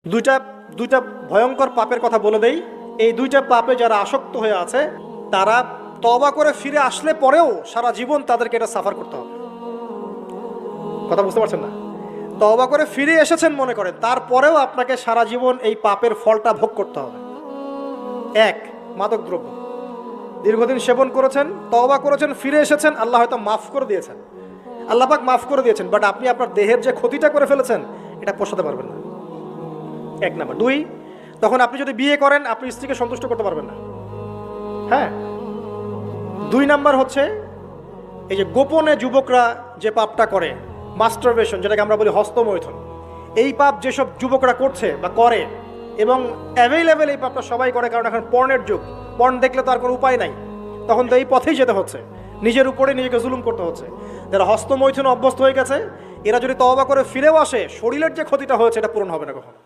দুইটা দুইটা ভয়ঙ্কর পাপের কথা বলে দেই। এই দুইটা পাপে যারা আসক্ত হয়ে আছে তারা তওবা করে ফিরে আসলে পরেও সারা জীবন তাদেরকে এটা সাফার করতে হবে। কথা বুঝতে পারছেন না? তওবা করে ফিরে এসেছেন মনে করেন, তারপরেও আপনাকে সারা জীবন এই পাপের ফলটা ভোগ করতে হবে। এক, মাদকদ্রব্য দীর্ঘদিন সেবন করেছেন, তওবা করেছেন, ফিরে এসেছেন, আল্লাহ হয়তো মাফ করে দিয়েছেন, আল্লাহ পাক মাফ করে দিয়েছেন, বাট আপনি আপনার দেহের যে ক্ষতিটা করে ফেলেছেন এটা পোষাতে পারবেন না। এক নাম্বার। দুই, তখন আপনি যদি বিয়ে করেন আপনি স্ত্রীকে সন্তুষ্ট করতে পারবেন না। হ্যাঁ। দুই নাম্বার হচ্ছে এই যে গোপনে যুবকরা যে পাপটা করে, মাস্টারবেশন, যেটাকে আমরা বলি হস্তমৈথুন, এই পাপ যেসব যুবকরা করছে বা করে, এবং অ্যাভেলেবেল এই পাপটা সবাই করে, কারণ এখন পর্নের যুগ, পর্ন দেখলে তো আর কোনো উপায় নাই, তখন তো এই পথেই যেতে হচ্ছে, নিজের উপরে নিজেকে জুলুম করতে হচ্ছে। যারা হস্তমৈথুন অভ্যস্ত হয়ে গেছে এরা যদি তওবা করে ফিরেও আসে, শরীরের যে ক্ষতিটা হয়েছে এটা পূরণ হবে না কখনো।